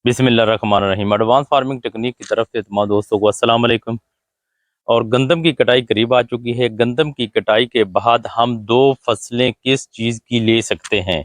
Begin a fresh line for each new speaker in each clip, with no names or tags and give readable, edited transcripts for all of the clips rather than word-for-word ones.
बिस्मिल्लाहिर्रहमानिर्रहीम। Advance farming technique की तरफ से तमाम दोस्तों को अस्सलाम वालेकुम। और गंदम की कटाई करीब आ चुकी है। गंदम की कटाई के बाद हम दो फसलें किस चीज़ की ले सकते हैं।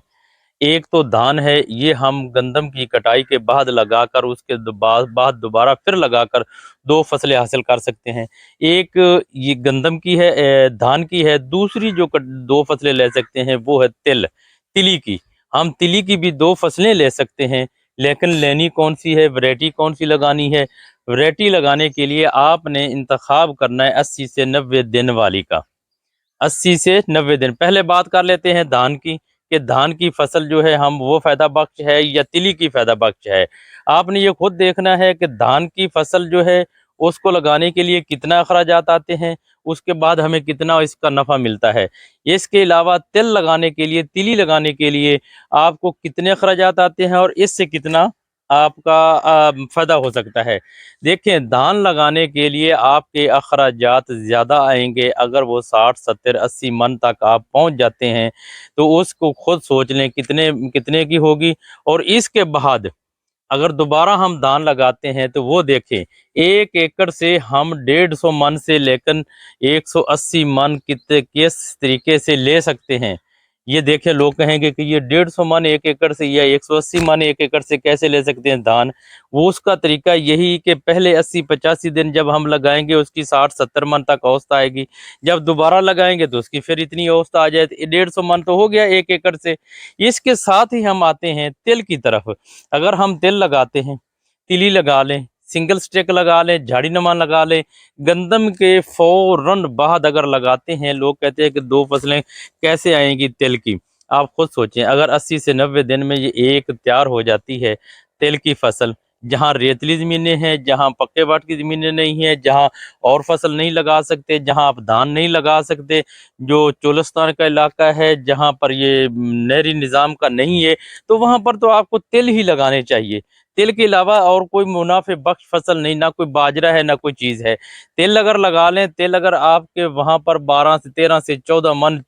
एक तो धान है, ये हम गंदम की कटाई के बाद लगाकर उसके बाद दोबारा फिर लगाकर दो फसलें हासिल कर सकते हैं। एक ये गंदम की है, धान की है। दूसरी जो दो फसलें ले सकते हैं वो है तिली की। हम तिली की भी दो फसलें ले सकते हैं, लेकिन लेनी कौन सी है, वैरायटी कौन सी लगानी है। वैरायटी लगाने के लिए आपने इंतखाब करना है 80 से 90 दिन वाली का। 80 से 90 दिन। पहले बात कर लेते हैं धान की, कि धान की फसल जो है हम वो फ़ायदा बख्श है या तिली की फ़ायदा बख्श है। आपने ये खुद देखना है कि धान की फसल जो है उसको लगाने के लिए कितना अखराजात आते हैं, उसके बाद हमें कितना इसका नफ़ा मिलता है। इसके अलावा तिल लगाने के लिए, तिली लगाने के लिए आपको कितने अखराजात आते हैं और इससे कितना आपका फ़ायदा हो सकता है। देखिए, धान लगाने के लिए आपके अखराजात ज़्यादा आएँगे। अगर वो 60, 70, 80 मन तक आप पहुँच जाते हैं, तो उसको खुद सोच लें कितने कितने की होगी। और इसके बाद अगर दोबारा हम धान लगाते हैं तो वो देखें, 1 एकड़ से हम 150 मन से लेकर 180 मन किस तरीके से ले सकते हैं। ये देखें, लोग कहेंगे कि ये 150 मन 1 एकड़ से या 180 मन 1 एकड़ से कैसे ले सकते हैं धान। वो उसका तरीका यही कि पहले 80-85 दिन जब हम लगाएंगे उसकी 60-70 मन तक औसत आएगी। जब दोबारा लगाएंगे तो उसकी फिर इतनी औसत आ जाए, 150 मन तो हो गया 1 एकड़ से। इसके साथ ही हम आते हैं तिल की तरफ। अगर हम तिल लगाते हैं, तिली लगा लें, सिंगल स्टिक लगा लें, झाड़ीनुमा लगा लें, गंदम के फ़ौरन बाद अगर लगाते हैं, लोग कहते हैं कि 2 फसलें कैसे आएँगी तिल की। आप खुद सोचें, अगर 80 से 90 दिन में ये एक तैयार हो जाती है तिल की फसल, जहाँ रेतली ज़मीनें हैं, जहाँ पक्के वाट की ज़मीनें नहीं हैं, जहाँ और फसल नहीं लगा सकते, जहाँ आप धान नहीं लगा सकते, जो चोलिस्तान का इलाका है, जहाँ पर ये नहरी निज़ाम का नहीं है, तो वहाँ पर तो आपको तिल ही लगाने चाहिए। तिल के अलावा और कोई मुनाफ़े बख्श फसल नहीं, ना कोई बाजरा है, ना कोई चीज़ है। तिल अगर लगा लें, तिल अगर आपके वहाँ पर 12 से 13 से 14 मन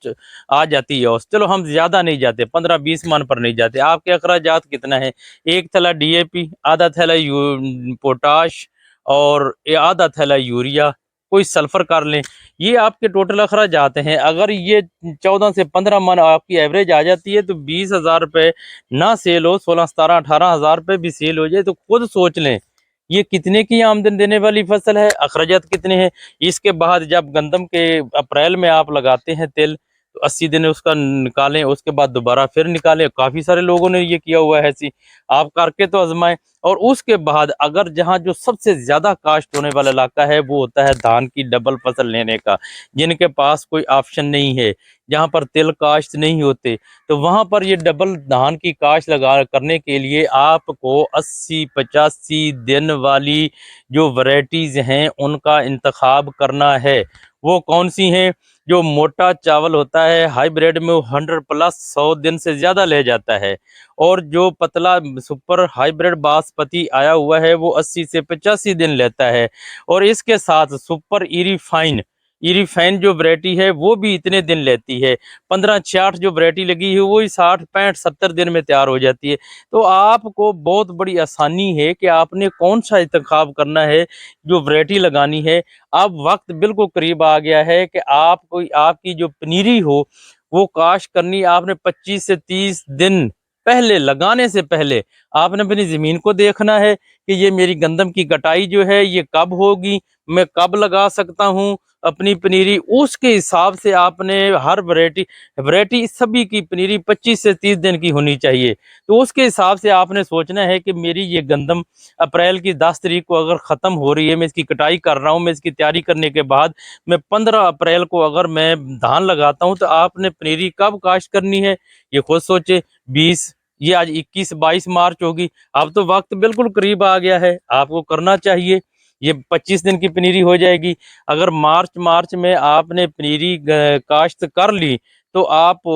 आ जाती है, और चलो हम ज़्यादा नहीं जाते, 15-20 मन पर नहीं जाते। आपके अखराजात कितना है? एक थैला डीएपी, आधा थैला पोटाश और आधा थैला यूरिया, कोई सल्फर कर लें। ये आपके टोटल अखराजात हैं। अगर ये 14 से 15 मन आपकी एवरेज आ जाती है तो 20,000 रुपये ना सेल हो, 16, 17, 18,000 रुपये भी सेल हो जाए, तो खुद सोच लें ये कितने की आमदन देने वाली फसल है, अखराजात कितने हैं। इसके बाद जब गंदम के अप्रैल में आप लगाते हैं तिल, तो 80 दिन उसका निकालें, उसके बाद दोबारा फिर निकालें। काफ़ी सारे लोगों ने ये किया हुआ है ऐसी, आप करके तो आजमाएं। और उसके बाद अगर जहाँ जो सबसे ज़्यादा काश्त होने वाला इलाका है वो होता है धान की डबल फसल लेने का, जिनके पास कोई ऑप्शन नहीं है, जहाँ पर तिल काश्त नहीं होते, तो वहाँ पर ये डबल धान की काश्त लगा करने के लिए आपको 80-85 दिन वाली जो वैरायटीज़ हैं उनका इंतखाब करना है। वो कौन सी हैं? जो मोटा चावल होता है हाइब्रिड में, वो 100 प्लस 100 दिन से ज़्यादा ले जाता है। और जो पतला सुपर हाइब्रिड बासमती आया हुआ है वो 80 से 85 दिन लेता है। और इसके साथ सुपर इरीफाइन, इरीफाइन जो वैरायटी है वो भी इतने दिन लेती है। 15-66 जो वैरायटी लगी है वो ही 60-65-70 दिन में तैयार हो जाती है। तो आपको बहुत बड़ी आसानी है कि आपने कौन सा इंतखाब करना है, जो वैरायटी लगानी है। अब वक्त बिल्कुल करीब आ गया है कि आपको आपकी जो पनीरी हो वो काश्त करनी। आपने 25 से 30 दिन पहले, लगाने से पहले आपने अपनी ज़मीन को देखना है कि ये मेरी गंदम की कटाई जो है ये कब होगी, मैं कब लगा सकता हूँ अपनी पनीरी। उसके हिसाब से आपने हर वैरायटी वैरायटी सभी की पनीरी 25 से 30 दिन की होनी चाहिए। तो उसके हिसाब से आपने सोचना है कि मेरी ये गंदम अप्रैल की 10 तारीख को अगर ख़त्म हो रही है, मैं इसकी कटाई कर रहा हूँ, मैं इसकी तैयारी करने के बाद मैं 15 अप्रैल को अगर मैं धान लगाता हूँ, तो आपने पनीरी कब काश्त करनी है ये खुद सोचे। 20, ये आज 21-22 मार्च होगी। अब तो वक्त बिल्कुल करीब आ गया है, आपको करना चाहिए। ये 25 दिन की पनीरी हो जाएगी। अगर मार्च मार्च में आपने पनीरी काश्त कर ली, तो आप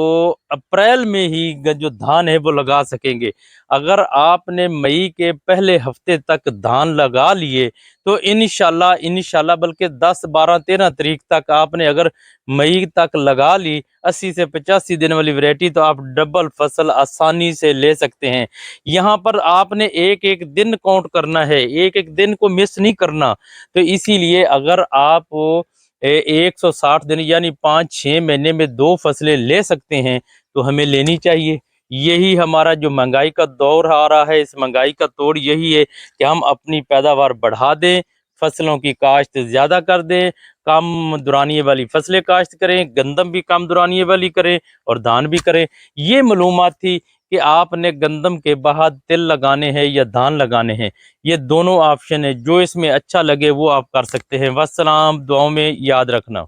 अप्रैल में ही जो धान है वो लगा सकेंगे। अगर आपने मई के पहले हफ्ते तक धान लगा लिए तो इंशाल्लाह बल्कि 10, 12, 13 तारीख तक आपने अगर मई तक लगा ली 80 से 85 दिन वाली वैरायटी, तो आप डबल फसल आसानी से ले सकते हैं। यहाँ पर आपने एक एक दिन काउंट करना है, एक एक दिन को मिस नहीं करना। तो इसीलिए अगर आप 160 दिन यानी 5-6 महीने में 2 फसलें ले सकते हैं तो हमें लेनी चाहिए। यही हमारा जो महंगाई का दौर आ रहा है, इस महंगाई का तोड़ यही है कि हम अपनी पैदावार बढ़ा दें, फसलों की काश्त ज़्यादा कर दें, कम दुरानिये वाली फसलें काश्त करें, गंदम भी कम दुरानिये वाली करें और धान भी करें। ये मालूमात थी कि आपने गंदम के बाद तिल लगाने हैं या धान लगाने हैं। ये दोनों ऑप्शन है, जो इसमें अच्छा लगे वो आप कर सकते हैं। वस्सलाम, दुआओं में याद रखना।